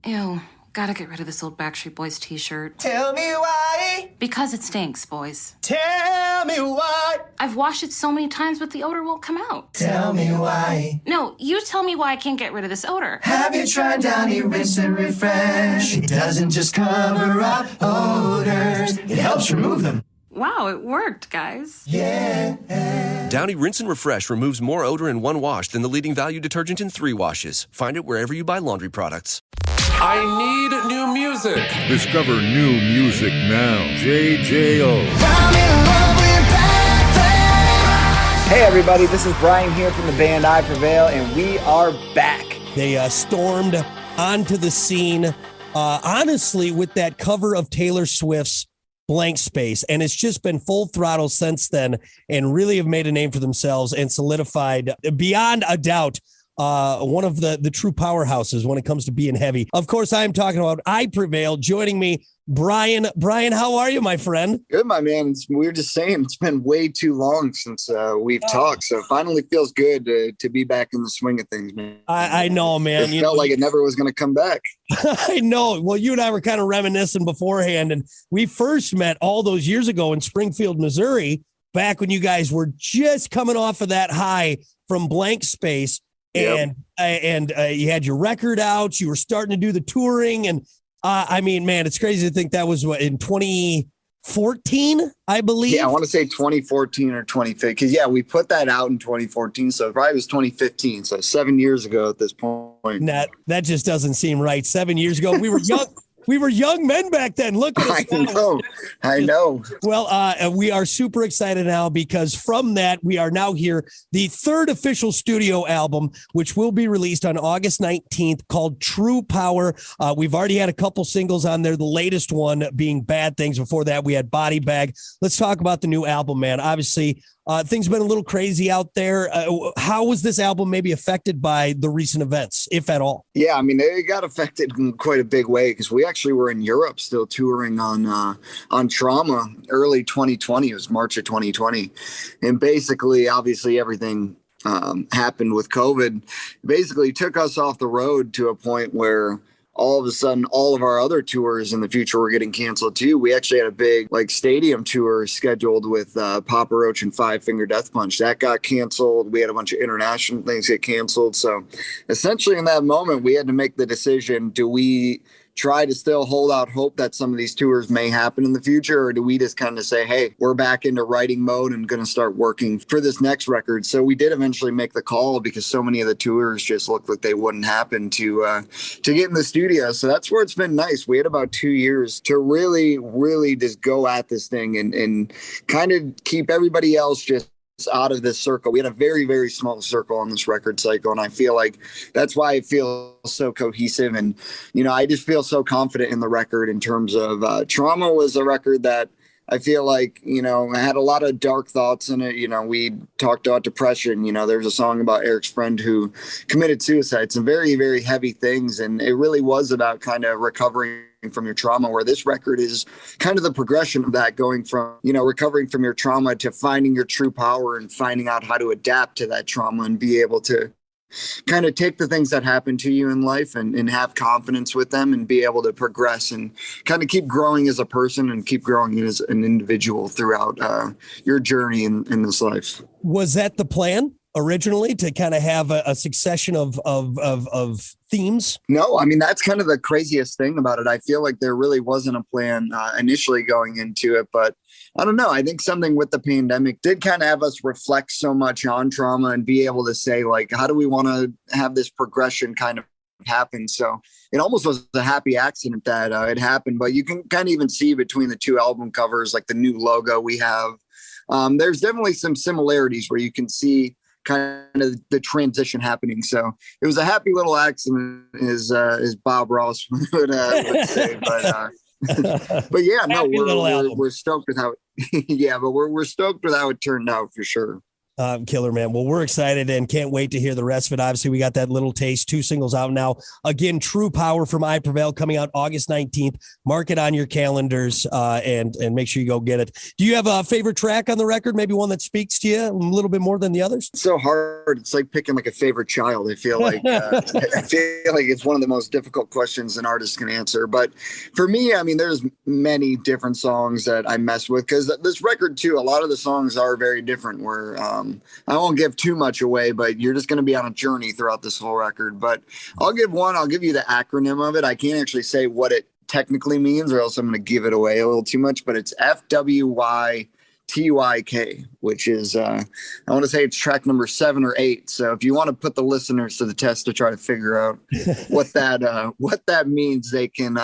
Ew, gotta get rid of this old Backstreet Boys t-shirt. Tell me why. Because it stinks, boys. Tell me why. I've washed it so many times, but the odor won't come out. Tell me why. No, you tell me why I can't get rid of this odor. Have you tried Downy Rinse and Refresh? It doesn't just cover up odors, it helps remove them. Wow, it worked, guys. Yeah. Downy Rinse and Refresh removes more odor in one wash than the leading value detergent in 3 washes. Find it wherever you buy laundry products. I need new music. Discover new music now. JJO. Hey everybody, this is Brian here from the band I Prevail, and we are back. They stormed onto the scene, honestly, with that cover of Taylor Swift's Blank Space, and it's just been full throttle since then and really have made a name for themselves and solidified, beyond a doubt, one of the true powerhouses when it comes to being heavy. Of course, I'm talking about I Prevail. Joining me, Brian. Brian, how are you, my friend? Good, my man. We were just saying it's been way too long since we've talked, so it finally feels good to be back in the swing of things, man. I know, man. It felt like it never was going to come back. I know. Well, you and I were kind of reminiscing beforehand, and we first met all those years ago in Springfield, Missouri, back when you guys were just coming off of that high from Blank Space. Yep. And you had your record out, you were starting to do the touring. And I mean, man, it's crazy to think that was what, in 2014, I believe. Yeah, I want to say 2014 or 2015. Because, yeah, we put that out in 2014. So it probably was 2015. So 7 years ago at this point. That just doesn't seem right. 7 years ago, we were young. We were young men back then. Look at us. I know. Well, we are super excited now because from that, we are now here, the third official studio album, which will be released on August 19th, called True Power. We've already had a couple singles on there, the latest one being Bad Things. Before that, we had Body Bag. Let's talk about the new album, man. Obviously, things have been a little crazy out there. How was this album maybe affected by the recent events, if at all? Yeah, I mean, it got affected in quite a big way because we actually were in Europe still touring on Trauma early 2020. It was March of 2020. And basically, obviously, everything happened with COVID. Basically took us off the road to a point where all of a sudden, all of our other tours in the future were getting canceled too. We actually had a big stadium tour scheduled with Papa Roach and Five Finger Death Punch. That got canceled. We had a bunch of international things get canceled. So essentially in that moment, we had to make the decision, do we try to still hold out hope that some of these tours may happen in the future? Or do we just kind of say, hey, we're back into writing mode and going to start working for this next record? So we did eventually make the call because so many of the tours just looked like they wouldn't happen to get in the studio. So that's where it's been nice. We had about 2 years to really, really just go at this thing and kind of keep everybody else just out of this circle. We had a very, very small circle on this record cycle. And I feel like that's why it feels so cohesive. And, I just feel so confident in the record in terms of Trauma was a record that I feel like, I had a lot of dark thoughts in it. We talked about depression. There's a song about Eric's friend who committed suicide, some very, very heavy things. And it really was about kind of recovering from your trauma, where this record is kind of the progression of that, going from, recovering from your trauma to finding your true power and finding out how to adapt to that trauma and be able to kind of take the things that happen to you in life and have confidence with them and be able to progress and kind of keep growing as a person and keep growing as an individual throughout your journey in this life. Was that the plan originally, to kind of have a succession of themes? No, I mean, that's kind of the craziest thing about it. I feel like there really wasn't a plan initially going into it, but I don't know. I think something with the pandemic did kind of have us reflect so much on trauma and be able to say, how do we want to have this progression kind of happen? So it almost was a happy accident that it happened, but you can kind of even see between the two album covers, the new logo we have. There's definitely some similarities where you can see kind of the transition happening. So it was a happy little accident, as Bob Ross would say. But yeah, no, we're stoked with how. Yeah, but we're stoked with how it turned out for sure. Killer, man. Well, we're excited and can't wait to hear the rest of it. Obviously, we got that little taste, 2 singles out now. Again, True Power from I Prevail coming out August 19th. Mark it on your calendars and make sure you go get it. Do you have a favorite track on the record? Maybe one that speaks to you a little bit more than the others? It's so hard. It's like picking like a favorite child. I feel like it's one of the most difficult questions an artist can answer. But for me, I mean, there's many different songs that I mess with because this record too, a lot of the songs are very different where I won't give too much away, but you're just going to be on a journey throughout this whole record. But I'll give you the acronym of it. I can't actually say what it technically means or else I'm going to give it away a little too much, but it's FWYTYK, which is, I want to say it's track number 7 or 8. So if you want to put the listeners to the test to try to figure out what that means, they can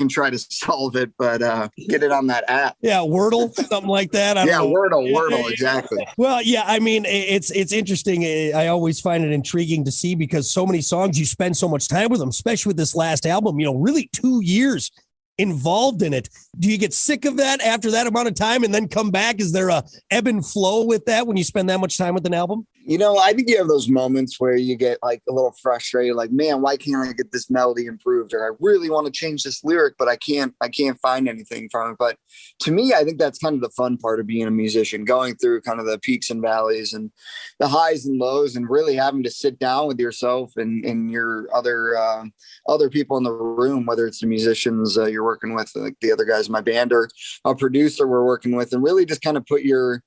try to solve it, but get it on that app. Yeah, Wordle, something like that. Wordle, exactly. Well, yeah, I mean, it's interesting. I always find it intriguing to see because so many songs, you spend so much time with them, especially with this last album, really 2 years involved in it. Do you get sick of that after that amount of time and then come back? Is there a ebb and flow with that when you spend that much time with an album? I think you have those moments where you get like a little frustrated, like, man, why can't I get this melody improved? Or I really want to change this lyric, but I can't find anything from it. But to me, I think that's kind of the fun part of being a musician, going through kind of the peaks and valleys and the highs and lows and really having to sit down with yourself and your other people in the room, whether it's the musicians you're working with, like the other guys in my band or a producer we're working with, and really just kind of put your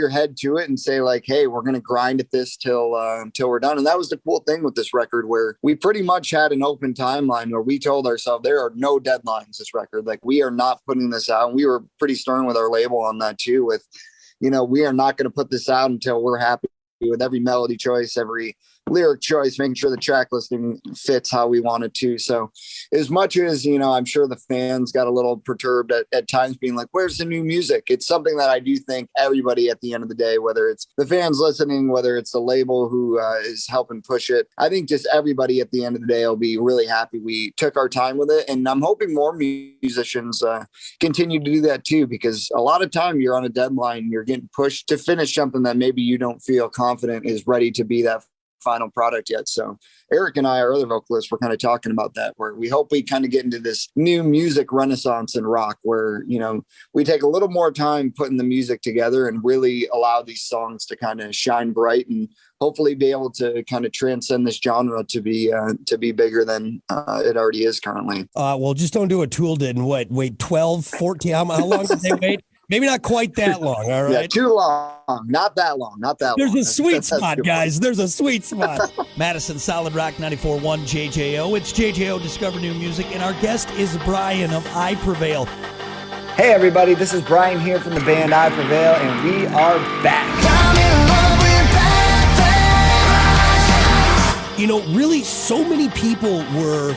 head to it and say like, hey, we're going to grind at this till we're done. And that was the cool thing with this record, where we pretty much had an open timeline where we told ourselves there are no deadlines. This record, like, we are not putting this out. And we were pretty stern with our label on that too, with, we are not going to put this out until we're happy with every melody choice, every lyric choice, making sure the track listing fits how we want it to. So as much as, I'm sure the fans got a little perturbed at times being like, where's the new music? It's something that I do think everybody at the end of the day, whether it's the fans listening, whether it's the label who is helping push it, I think just everybody at the end of the day will be really happy we took our time with it. And I'm hoping more musicians continue to do that too, because a lot of time you're on a deadline, you're getting pushed to finish something that maybe you don't feel confident is ready to be that final product yet. So Eric and I, our other vocalists, were kind of talking about that, where we hope we kind of get into this new music renaissance in rock, where, we take a little more time putting the music together and really allow these songs to kind of shine bright and hopefully be able to kind of transcend this genre to be bigger than it already is currently. Well, just don't do what Tool did and wait 12, 14, how long did they wait? Maybe not quite that long, all right? Yeah, too long. Not that long. There's a sweet spot, guys. There's a sweet spot. Madison Solid Rock 94.1 JJO. It's JJO Discover New Music, and our guest is Brian of I Prevail. Hey, everybody. This is Brian here from the band I Prevail, and we are back. Really, so many people were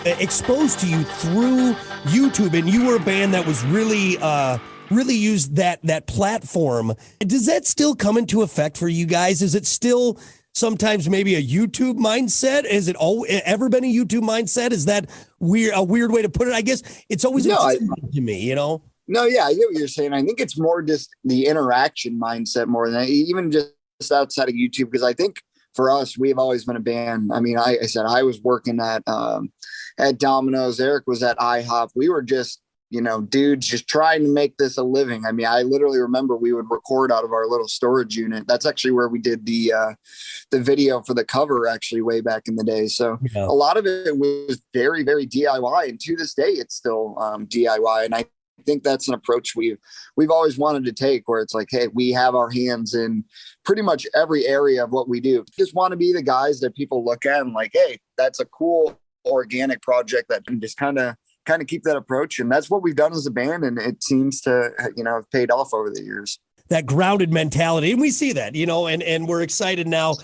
exposed to you through YouTube, and you were a band that was really used that platform. Does that still come into effect for you guys? Is it still sometimes maybe a YouTube mindset? Has it ever been a YouTube mindset? Is that a weird way to put it? I guess it's always interesting to me, No, yeah, I get what you're saying. I think it's more just the interaction mindset more than even just outside of YouTube, because I think for us, we've always been a band. I mean, I said I was working at Domino's. Eric was at IHOP. We were just dudes just trying to make this a living. I mean, I literally remember we would record out of our little storage unit. That's actually where we did the video for the cover, actually, way back in the day. So a lot of it was very, very DIY. And to this day, it's still DIY. And I think that's an approach we've always wanted to take, where it's like, hey, we have our hands in pretty much every area of what we do. Just want to be the guys that people look at and like, hey, that's a cool organic project that can just kind of keep that approach. And that's what we've done as a band. And it seems to, have paid off over the years. That grounded mentality. And we see that, and we're excited now.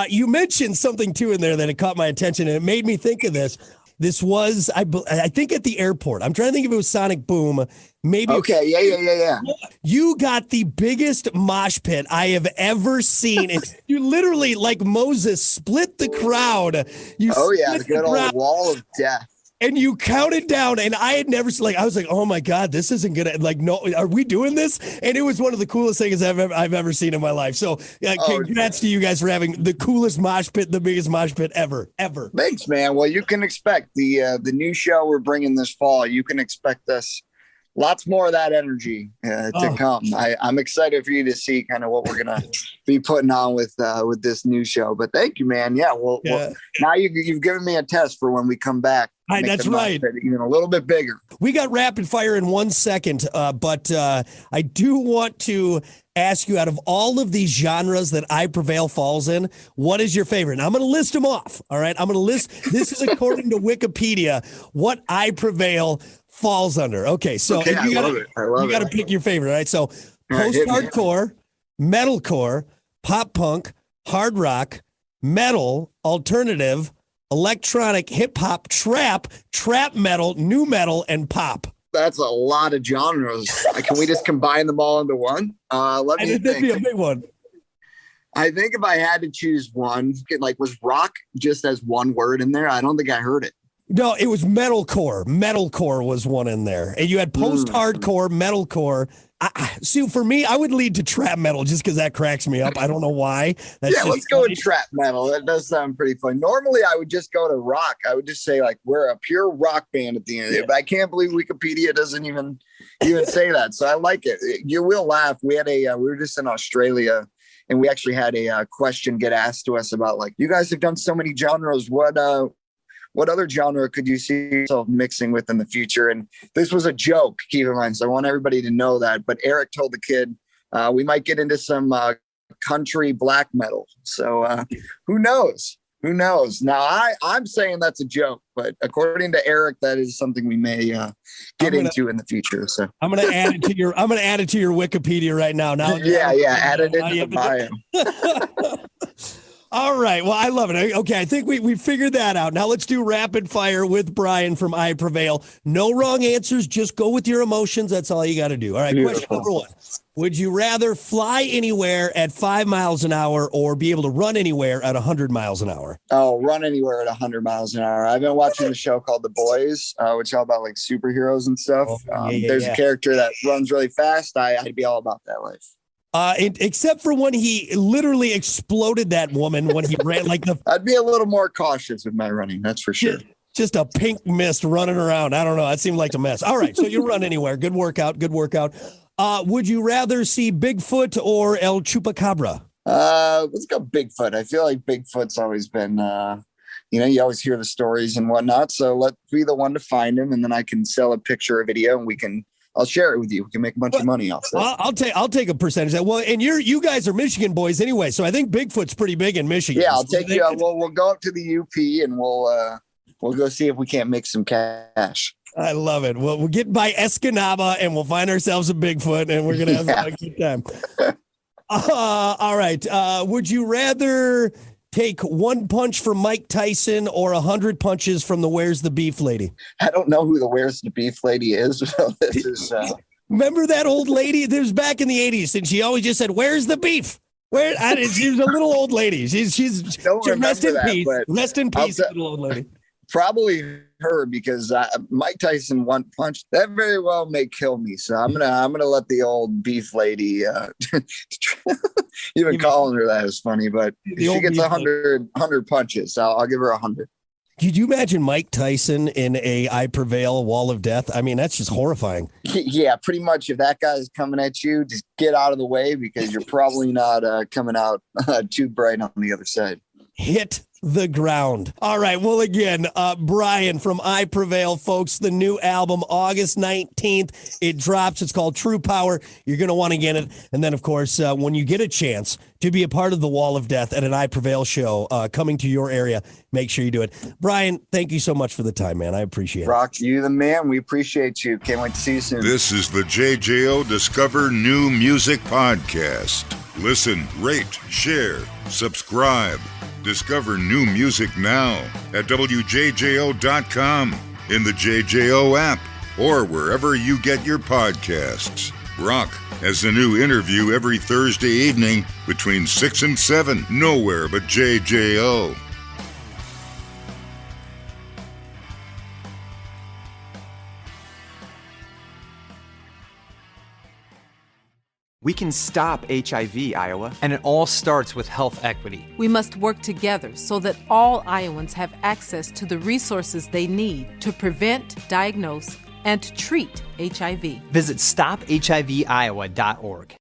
You mentioned something too in there that it caught my attention, and it made me think of this. This was, I think, at the airport. I'm trying to think if it was Sonic Boom. Maybe. Okay. Yeah. You got the biggest mosh pit I have ever seen. And you literally, like Moses, split the crowd. The good old wall of death. And you counted down, and I had never I was like, oh my God, this isn't gonna no, are we doing this? And it was one of the coolest things I've ever seen in my life. So congrats to you guys for having the coolest mosh pit, the biggest mosh pit ever. Thanks, man. Well, you can expect the new show we're bringing this fall. You can expect us lots more of that energy to come. I'm excited for you to see kind of what we're gonna be putting on with this new show. But thank you, man. Yeah, well now you've given me a test for when we come back. That's right. Even a little bit bigger. We got rapid fire in 1 second, but I do want to ask you, out of all of these genres that I Prevail falls in, what is your favorite? And I'm going to list them off. All right. I'm going to list, this is according to Wikipedia, what I Prevail falls under. Okay. So you got to pick your favorite. All right. So post-hardcore, metalcore, pop punk, hard rock, metal, alternative, electronic, hip hop, trap metal, new metal, and pop. That's a lot of genres. Can we just combine them all into one? Let me think. That'd be a big one. I think if I had to choose one, was rock just as one word in there? I don't think I heard it. No, it was metalcore. Metalcore was one in there. And you had post-hardcore, metalcore. See, for me, I would lead to trap metal just because that cracks me up. I don't know why. Let's go with trap metal. That does sound pretty fun. Normally, I would just go to rock. I would just say, we're a pure rock band at the end of it. But I can't believe Wikipedia doesn't even say that. So I like it. You will laugh. We had we were just in Australia, and we actually had a question get asked to us about, you guys have done so many genres. What other genre could you see yourself mixing with in the future? And this was a joke, keep in mind. So I want everybody to know that. But Eric told the kid, we might get into some country black metal. So who knows? Now, I'm saying that's a joke, but according to Eric, that is something we may get into in the future. So I'm going to add it to your Wikipedia right now. Add it into the bio. All right. Well, I love it. Okay. I think we figured that out. Now let's do rapid fire with Brian from I Prevail. No wrong answers. Just go with your emotions. That's all you got to do. All right. Beautiful. Question number 1. Would you rather fly anywhere at 5 miles an hour or be able to run anywhere at 100 miles an hour? Oh, run anywhere at 100 miles an hour. I've been watching a show called The Boys, which is all about superheroes and stuff. There's a character that runs really fast. I'd be all about that life. Except for when he literally exploded that woman when he ran I'd be a little more cautious with my running. That's for sure. Just a pink mist running around. I don't know. That seemed like a mess. All right. So you run anywhere. Good workout. Would you rather see Bigfoot or El Chupacabra? Let's go Bigfoot. I feel like Bigfoot's always been, you always hear the stories and whatnot. So let's be the one to find him. And then I can sell a picture or video and I'll share it with you. We can make a bunch of money off that. I'll take a percentage of that. Well, and you guys are Michigan boys anyway, so I think Bigfoot's pretty big in Michigan. Yeah, I'll take you. We'll go up to the UP and we'll go see if we can't make some cash. I love it. We'll get by Escanaba and we'll find ourselves a Bigfoot and we're gonna have a good time. All right. Would you rather take one punch from Mike Tyson or 100 punches from the Where's the Beef lady? I don't know who the Where's the Beef lady is. This is Remember that old lady? This was back in the 80s, and she always just said, "Where's the beef?" She was a little old lady. She's rest in peace. Rest in peace, little old lady. Probably her, because Mike Tyson one punch that very well may kill me. So I'm gonna let the old beef lady. Even calling her that is funny, but she gets 100 punches. I'll give her 100. Could you imagine Mike Tyson in a I Prevail wall of death? I mean, that's just horrifying. Yeah, pretty much. If that guy's coming at you, just get out of the way, because you're probably not coming out too bright on the other side. Hit the ground. All right. Well, again, Brian from I Prevail, folks, the new album, August 19th, it drops. It's called True Power. You're going to want to get it. And then, of course, when you get a chance to be a part of the Wall of Death at an I Prevail show coming to your area, make sure you do it. Brian, thank you so much for the time, man. I appreciate it. Rock, you the man. We appreciate you. Can't wait to see you soon. This is the JJO Discover New Music Podcast. Listen, rate, share, subscribe. Discover new music now at WJJO.com, in the JJO app, or wherever you get your podcasts. Brock has a new interview every Thursday evening between 6 and 7, nowhere but JJO. We can stop HIV, Iowa. And it all starts with health equity. We must work together so that all Iowans have access to the resources they need to prevent, diagnose, and to treat HIV. Visit stophiviowa.org.